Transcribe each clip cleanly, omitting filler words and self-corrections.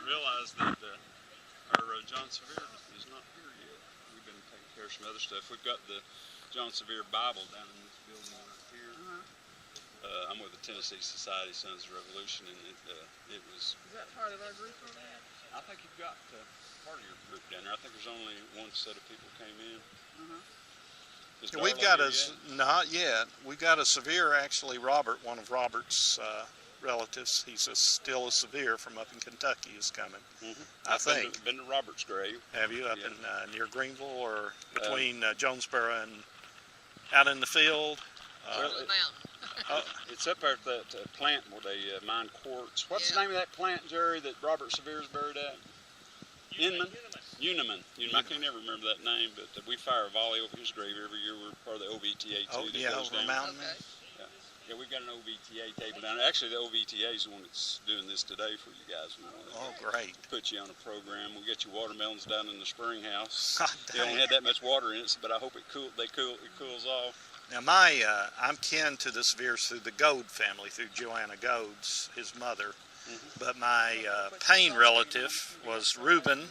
realize that our John Sevier is not here yet. We've been taking care of some other stuff. We've got the John Sevier Bible down in this building right here. I'm with the Tennessee Society Sons of Revolution, and it was... Is that part of our group over there? I think you've got part of your group down there. I think there's only one set of people came in. We've got not yet. We've got a Sevier, actually. Robert, one of Robert's relatives, he's still a Sevier from up in Kentucky, is coming. I think. Been to Robert's grave. Have you up in near Greenville or between Jonesboro and out in the field? It's up there at that plant where they mine quartz. What's the name of that plant, Jerry, that Robert Sevier's buried at? Uniman. I can never remember that name, but we fire a volley over his grave every year. We're part of the OVTA too. Oh, yeah, Overmountain. Yeah, we got an OVTA table down there. Actually, the OVTA is the one that's doing this today for you guys. Oh, great. Put you on a program. We get your watermelons down in the spring house. They don't have that much water in it, but I hope it cools off. Now, I'm kin to the Seviers through the Goad family, through Joanna Goad's, his mother. But my Payne relative was Reuben,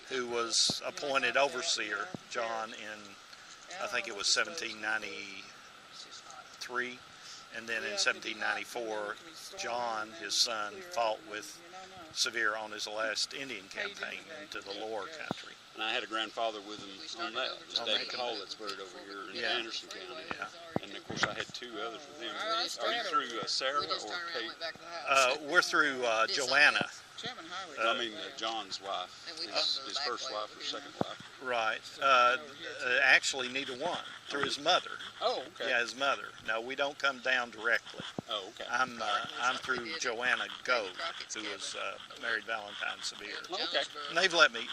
who was appointed overseer, John, in, I think it was 1793. And then in 1794, John, his son, fought with Sevier on his last Indian campaign into the lower country. And I had a grandfather with him on that. It was David Hall that's buried over here in Anderson County. And of course I had two others with him. Are you through Sarah or Kate? We're through Joanna. I mean John's wife, his first wife or second wife. Right. Actually, neither one. Through his mother. Oh, okay. Yeah, his mother. No, we don't come down directly. Oh, okay. I'm through Joanna Goad, who was married Valentine Sevier. Okay. And they let me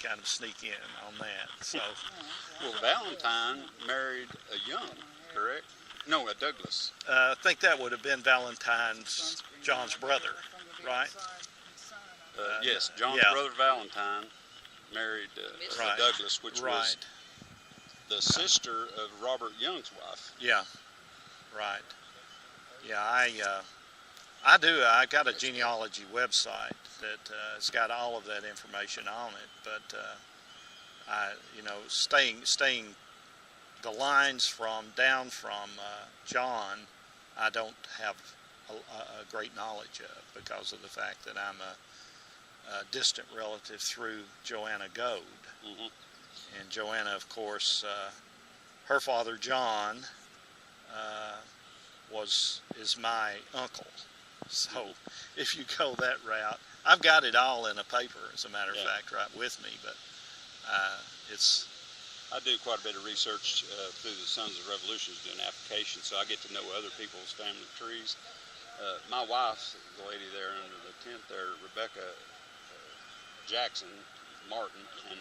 kind of sneak in on that. So. Well, Valentine married a Young, correct? No, a Douglas. I think that would have been Valentine's, John's brother, right? Yes, John's brother Valentine married Douglas, which was the sister of Robert Young's wife. Yeah, right. Yeah, I do. I got a genealogy website that has got all of that information on it. But staying the lines down from John, I don't have a great knowledge of because of the fact that I'm a distant relative through Joanna Goad. And Joanna, of course, her father John is my uncle. So if you go that route, I've got it all in a paper, as a matter of fact, right with me. But I do quite a bit of research through the Sons of Revolution, doing applications, so I get to know other people's family trees. My wife, the lady there under the tent there, Rebecca Jackson Martin, and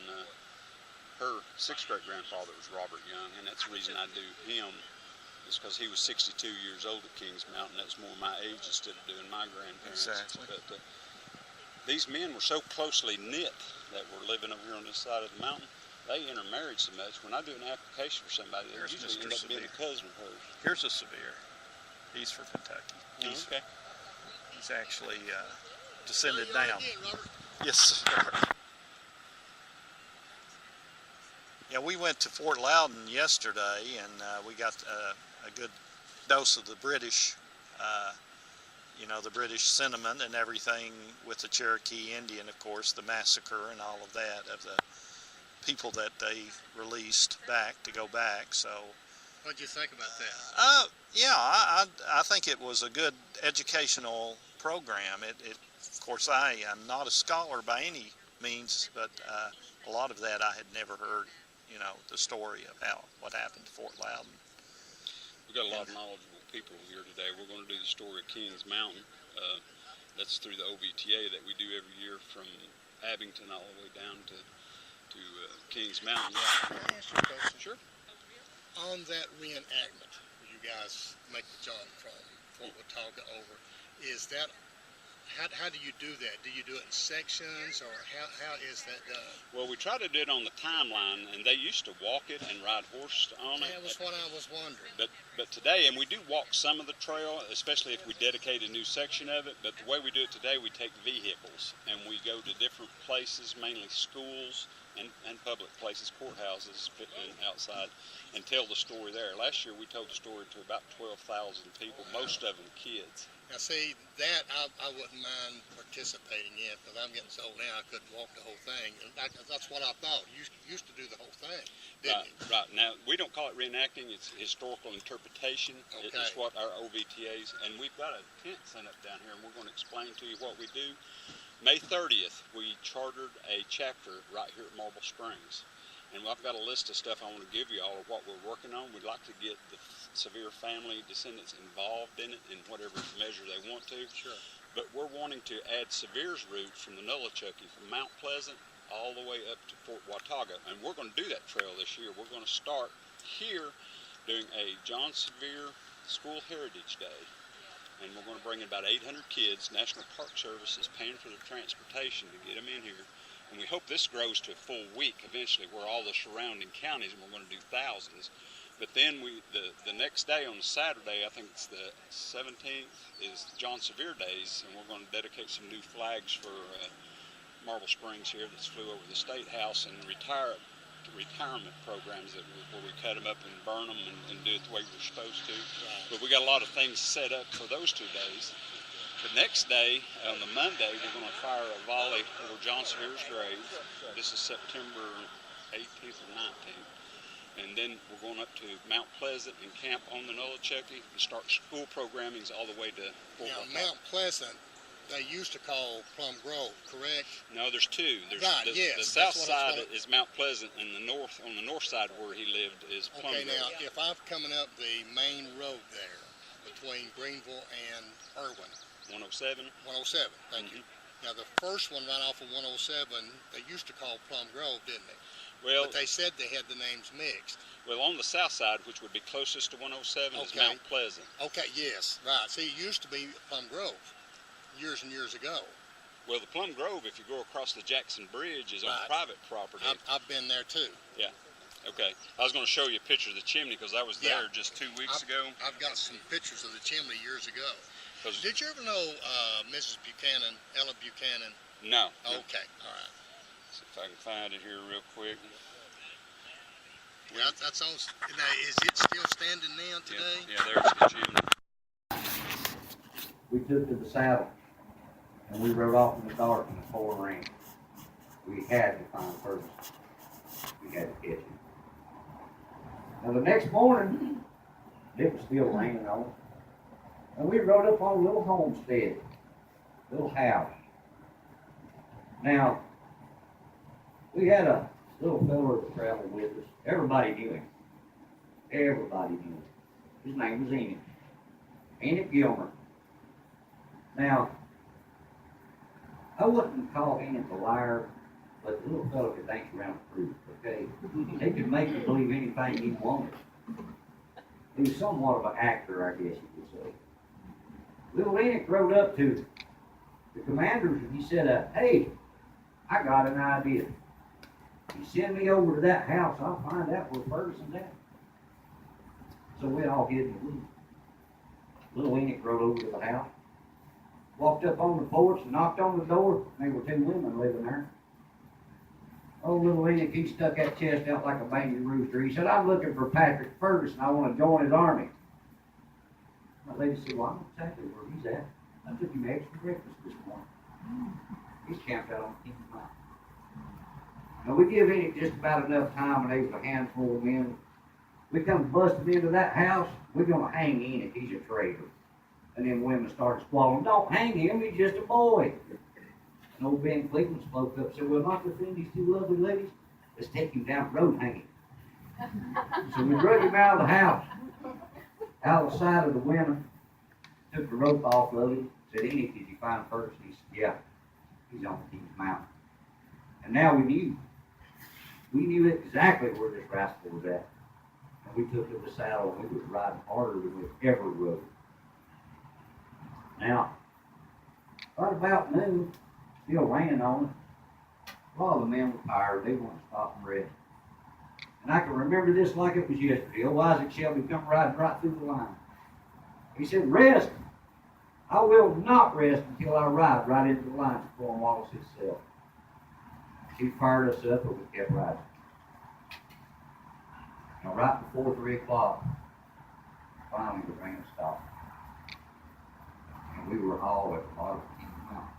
her sixth great-grandfather was Robert Young, and that's the reason I do him, is because he was 62 years old at Kings Mountain. That's more my age instead of doing my grandparents. Exactly. But these men were so closely knit that were living over here on this side of the mountain. They intermarried so much. When I do an application for somebody, they usually end up being a cousin of hers. Here's a Sevier. He's from Kentucky. Okay. He's actually descended down. Yes, sir. Yeah, we went to Fort Loudon yesterday, and we got a good dose of the British, the British sentiment and everything with the Cherokee Indian, of course, the massacre and all of that of the people that they released back to go back. So, what'd you think about that? I think it was a good educational program. Of course, I am not a scholar by any means, but a lot of that I had never heard. The story of what happened to Fort Loudon. We've got a lot of knowledgeable people here today. We're going to do the story of Kings Mountain. That's through the OVTA that we do every year from Abington all the way down to Kings Mountain. Can I ask you a question? Sure. On that reenactment where you guys make the jump from Fort Watauga over, is that how do you do that? Do you do it in sections, or how is that done? Well, we try to do it on the timeline, and they used to walk it and ride horse on it. That was what I was wondering. But today, and we do walk some of the trail, especially if we dedicate a new section of it, but the way we do it today, we take vehicles, and we go to different places, mainly schools and public places, courthouses, and outside, and tell the story there. Last year, we told the story to about 12,000 people, most of them kids. Now, see, that I wouldn't mind participating in, because I'm getting so old now I couldn't walk the whole thing. And that's what I thought. You used to do the whole thing, didn't you? Right. Now, we don't call it reenacting. It's historical interpretation. Okay. It's what our OVTAs, and we've got a tent set up down here, and we're going to explain to you what we do. May 30th, we chartered a chapter right here at Marble Springs. And I've got a list of stuff I want to give you all of what we're working on. We'd like to get the Sevier family descendants involved in it in whatever measure they want to. Sure. But we're wanting to add Sevier's route from the Nullichucky, from Mount Pleasant, all the way up to Fort Watauga. And we're going to do that trail this year. We're going to start here doing a John Sevier School Heritage Day. And we're going to bring in about 800 kids. National Park Service is paying for their transportation to get them in here. And we hope this grows to a full week eventually, where all the surrounding counties, and we're going to do thousands. But then the next day on Saturday, I think it's the 17th, is John Sevier Days, and we're going to dedicate some new flags for Marble Springs here that flew over the State House, and retirement programs where we cut them up and burn them and do it the way we're supposed to. Right. But we got a lot of things set up for those 2 days. The next day, on the Monday, we're going to fire a volley over John Sevier's grave. This is September 18th or 19th. And then we're going up to Mount Pleasant and camp on the Nullichucky and start school programmings all the way to Fort Now, Watauga. Mount Pleasant, they used to call Plum Grove, correct? No, there's two. There's Right, the, yes, the south that's side is Mount Pleasant, and on the north side where he lived is Plum Okay, Grove. now, if I'm coming up the main road there between Greenville and Irwin, 107. 107, thank you. Now, the first one right off of 107, they used to call Plum Grove, didn't they? Well, But they said they had the names mixed. well, on the south side, which would be closest to 107, is Okay. Mount Pleasant. Okay, yes, right. See, it used to be Plum Grove years and years ago. Well, the Plum Grove, if you go across the Jackson Bridge, is on Right. private property. I've been there too. Yeah. Okay. I was going to show you a picture of the chimney because I was there just 2 weeks ago. I've got some pictures of the chimney years ago. 'Cause- Did you ever know Mrs. Buchanan, Ella Buchanan? No. Okay, all right. See if I can find it here real quick. Yeah, that's on. Now, is it still standing now today? Yeah, there's the chimney. We took to the saddle and we rode off in the dark in the pouring rain. We had to find Ferguson. We had to catch him. Now the next morning, it was still raining on, and we rode up on a little homestead, little house. Now, we had a little fella that traveled with us. Everybody knew him. Everybody knew him. His name was Enid. Enid Gilmer. Now, I wouldn't call Enid a liar, but the little fella could dance around the truth, okay? He could make you believe anything he wanted. He was somewhat of an actor, I guess you could say. Little Enid rode up to the commanders and he said, hey, I got an idea. You send me over to that house, I'll find out where Ferguson's at. So we all hid in the woods. Little Enid rode over to the house, walked up on the porch and knocked on the door. There were two women living there. Oh, little Enid, he stuck that chest out like a baby rooster. He said, I'm looking for Patrick Ferguson. I want to join his army. My lady said, well, I know exactly where he's at. I took him eggs for breakfast this morning. He's camped out on King's Mountain. Now, we give Enid just about enough time when there was a handful of men. We come busting into that house, we're going to hang Enid. He's a traitor. And then women started squalling, don't hang him, he's just a boy. And old Ben Cleveland spoke up and said, well, not to offend these two lovely ladies, let's take him down the road hanging. So we drug him out of the house, out of the side of the women, took the rope off of him, said, Enid, did you find Ferguson? He said, yeah, he's on King's Mountain. And now we knew exactly where this rascal was at. And we took to the saddle and we was riding harder than we ever rode. Now, Right about noon, still raining on us. A lot of the men were tired. They wanted to stop and rest. And I can remember this like it was yesterday. Old Isaac Shelby come riding right through the line. He said, rest. I will not rest until I ride right into the line to Cornwallis itself. He fired us up, but we kept riding. Now, right before 3 o'clock, finally the rain stopped. And we were all at the bottom of the mountain.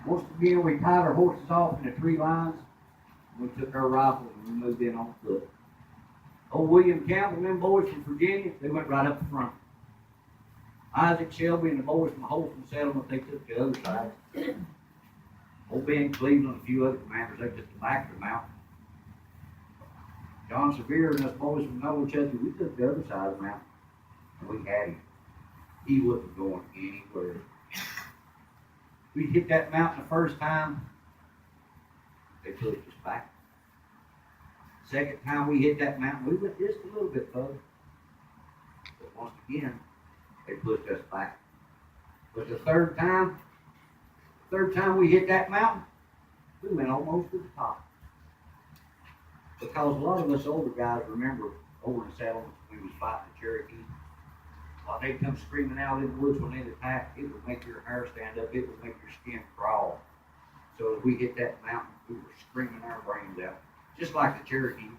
Once again, we tied our horses off in the tree lines. We took our rifles and we moved in on foot. Old William Campbell and them boys from Virginia, they went right up the front. Isaac Shelby and the boys from the Holston settlement, they took the other side. Old Ben Cleveland and a few other commanders, they took the back of the mountain. John Sevier and us boys from Noachukki, we took the other side of the mountain. And we had him. He wasn't going anywhere. We hit that mountain the first time, they pushed us back. Second time we hit that mountain, we went just a little bit further. But once again, they pushed us back. But the third time we hit that mountain, we went almost to the top. Because a lot of us older guys remember over in the settlements when we was fighting the Cherokee. While they'd come screaming out in the woods when they'd attack, it would make your hair stand up, it would make your skin crawl. So as we hit that mountain, we were screaming our brains out, just like the Cherokee.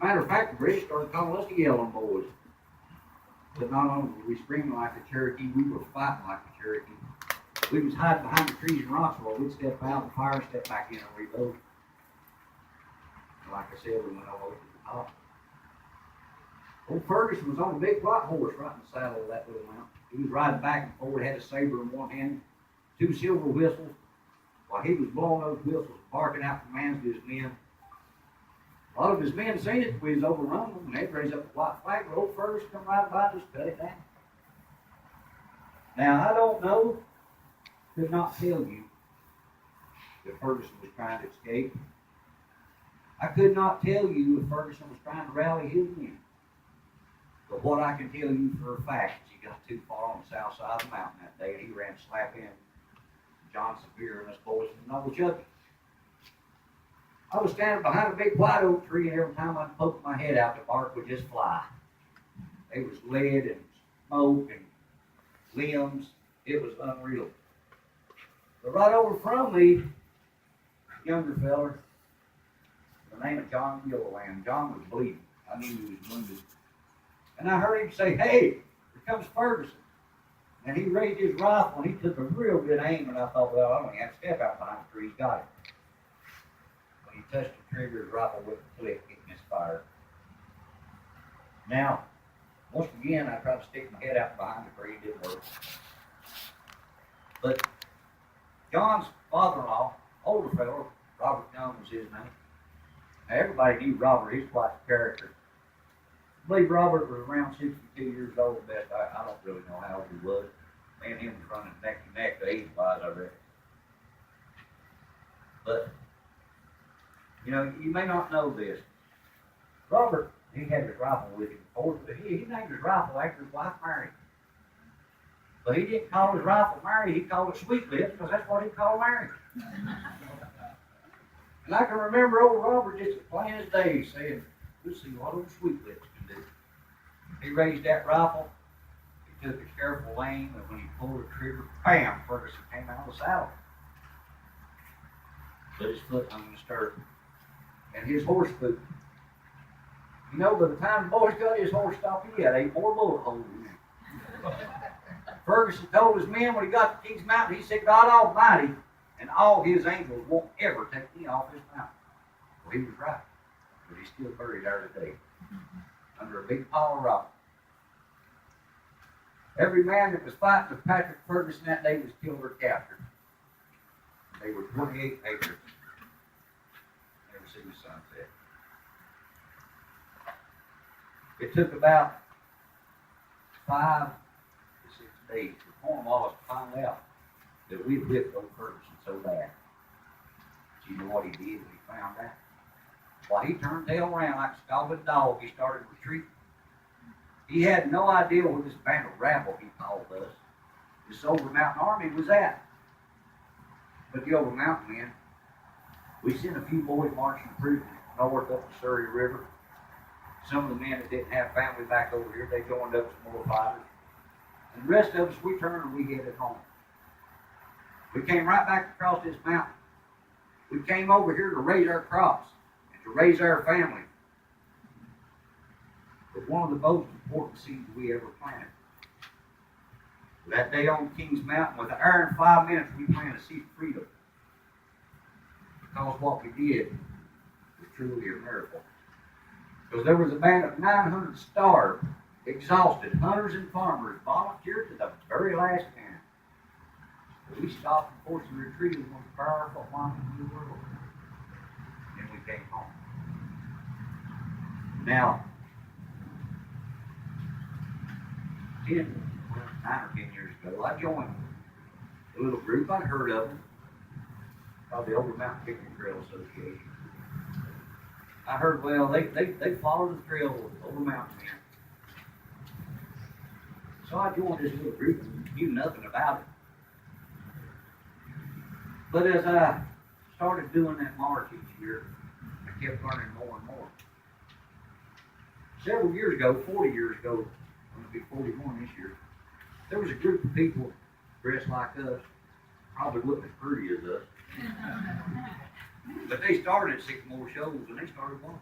Matter of fact, the British started calling us the Yellow Boys. But not only were we screaming like the Cherokee, we were fighting like the Cherokee. We was hiding behind the trees and rocks while we'd step out and fire, step back in and reload. Like I said, we went all over to the top. Old Ferguson was on a big white horse right in the saddle of that little mountain. He was riding back and forward, had a saber in one hand, 2 silver whistles. While he was blowing those whistles, barking out commands to his men. A lot of his men seen it. We was overrun them, and they'd raise up a white flag. But old Ferguson come right by and just cut it down. Now, I don't know, could not tell you that Ferguson was trying to escape. I could not tell you if Ferguson was trying to rally his men. But what I can tell you for a fact is he got too far on the south side of the mountain that day, and he ran slap in John Sevier and us boys from Noachukki. I was standing behind a big white oak tree, and every time I poked my head out, the bark would just fly. There was lead and smoke and limbs. It was unreal. But right over from me, a younger feller, the name of John Gilliland. John was bleeding. I knew he was wounded. And I heard him say, "Hey, here comes Ferguson." And he raised his rifle and he took a real good aim, and I thought, well, I only have to step out behind the tree. He's got it. When he touched the trigger, his rifle went click, it misfired. Now, once again, I tried to stick my head out behind the tree. It didn't work. But John's father-in-law, older fellow, Robert Young was his name. Now, everybody knew Robert. He's quite a character. I believe Robert was around 62 years old. Best I don't really know how old he was. Me and him was running neck to neck age-wise, I reckon. But, you know, you may not know this. Robert, he had his rifle with him. He named his rifle after his wife Mary. But he didn't call his rifle Mary, he called it Sweet Lips, because that's what he called Mary. And I can remember old Robert just as plain as day saying, "We'll see what old Sweet Lips can do." He raised that rifle, he took a careful aim, and when he pulled the trigger, bam, Ferguson came out of the saddle. Put his foot on the stirrup, and his horse foot. You know, by the time the boys got his horse stopped, he had 8 more bullet holes in him. Ferguson told his men when he got to Kings Mountain, he said, "God Almighty and all his angels won't ever take me off this mountain." Well, he was right, but he's still buried there today, under a big pile of rock. Every man that was fighting with Patrick Ferguson that day was killed or captured. They were 28 patriots. Never seen the sunset. It took about 5 to 6 days for Cornwallis to find out that we whipped old Ferguson so bad. Do you know what he did when he found out? Why, he turned tail around like a scalded dog. He started retreating. He had no idea what this band of rabble he called us. this Overmountain Army was at. But the Overmountain men, we sent a few boys marching through north up the Surrey River. Some of the men that didn't have family back over here, they joined up some more fighters. And the rest of us, we turned and we headed home. We came right back across this mountain. We came over here to raise our crops and to raise our family. But one of the most important seeds we ever planted. That day on Kings Mountain, with an hour and 5 minutes, we planted a seed of freedom. Because what we did was truly a miracle. Because there was a band of 900 starved, exhausted hunters and farmers volunteered to the very last man. But we stopped and forced a retreat of the most powerful army in the world. And we came home. Now, 9 or 10 years ago, I joined a little group. I'd heard of them, called the Overmountain Picnic Trail Association. I heard, well, they follow the trail with Overmountain men. So I joined this little group and knew nothing about it. But as I started doing that march each year, I kept learning more and more. Several years ago, 40 years ago, I'm going to be 41 this year, there was a group of people dressed like us, probably wasn't as pretty as us, but they started at Sycamore Shoals and they started walking.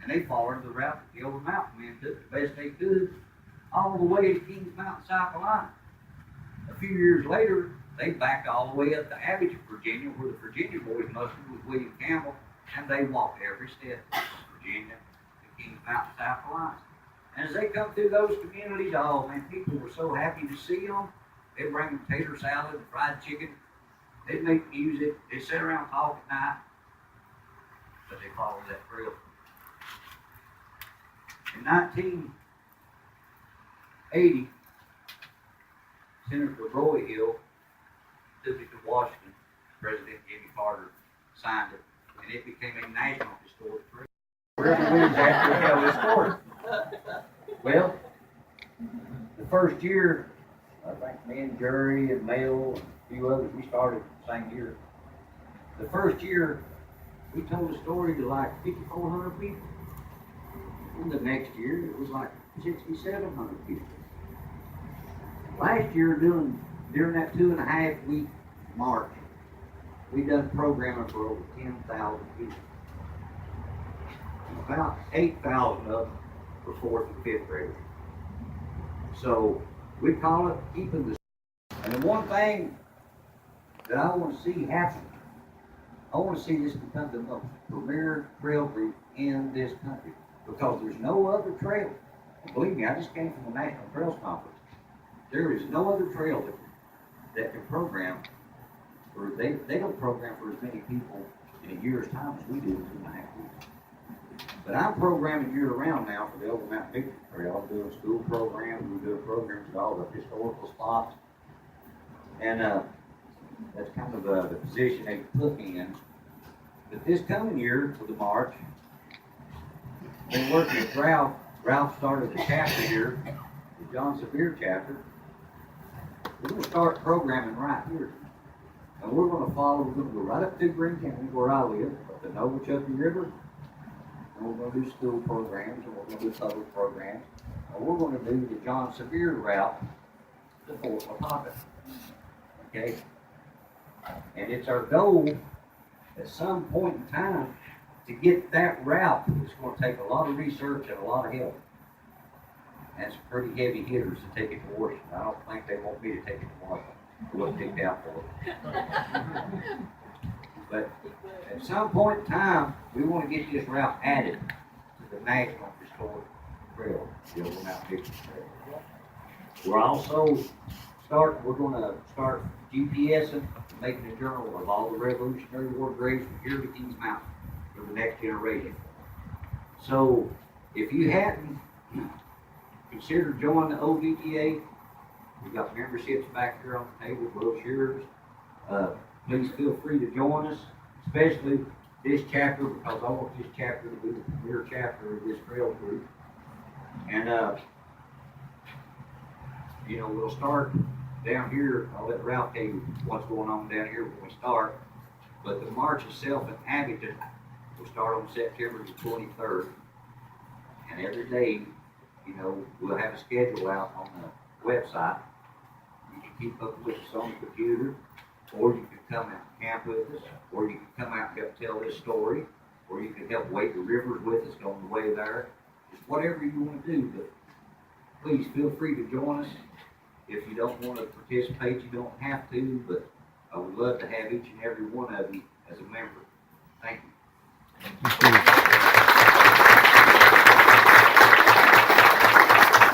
And they followed the route that the Overmountain men took the best they could, all the way to Kings Mountain, South Carolina. A few years later, they backed all the way up to Abington, Virginia, where the Virginia boys mustered with William Campbell, and they walked every step from Virginia to Kings Mountain, South Carolina. And as they come through those communities, oh man, people were so happy to see them. They'd bring them tater salad and fried chicken. They'd make music. They'd sit around and talk at night. But they followed that trail. In 1980, Senator Roy Hill took it to Washington. President Jimmy Carter signed it, and it became a national historic trail. Wherever we was at, we held this story. Well, the first year, I think me and Jerry and Mel and a few others, we started the same year. The first year, we told the story to like 5,400 people. And the next year, it was like 6,700 people. Last year, during that 2.5 week march, we done programming for over 10,000 people. About 8,000 of them were 4th and 5th graders. So we call it keeping the. And the one thing that I want to see happen, I want to see this become the most premier trail group in this country, because there's no other trail. And believe me, I just came from the National Trails Conference. There is no other trail that can program, or they don't program for as many people in a year's time as we do in 2.5 weeks. But I'm programming year-round now for the Overmountain Picnic Trail. I'm doing school programs. We're doing programs at all the historical spots. And that's kind of the position they put me in. But this coming year, for the march, been working with Ralph. Ralph started a chapter here, the John Sevier chapter. We're going to start programming right here. And we're going to go right up to Green County, where I live, up the Novachucky River. And we're going to do school programs, and we're going to do public programs. And we're going to do the John Sevier route to Fort Wautonka. Okay? And it's our goal at some point in time to get that route. It's going to take a lot of research and a lot of help. And some pretty heavy hitters to take it to Washington. I don't think they want me to take it to Washington. It wasn't picked out for it. But at some point in time, we want to get this route added to the National Historic Trail, the Overmountain Picnic Trail. We're going to start GPSing, making a journal of all the Revolutionary War graves from here to Kings Mountain for the next generation. So if you hadn't considered joining the OVTA, we've got memberships back here on the table, brochures. Please feel free to join us, especially this chapter, because I want this chapter to be the premier chapter of this trail group. And you know, we'll start down here. I'll let Ralph tell you what's going on down here when we start. But the march itself in Abington will start on September the 23rd. And every day, you know, we'll have a schedule out on the website. You can keep up with us on the computer, or you can come out and camp with us, or you can come out and help tell this story, or you can help wade the rivers with us on the way there. Just whatever you want to do, but please feel free to join us. If you don't want to participate, you don't have to, but I would love to have each and every one of you as a member. Thank you.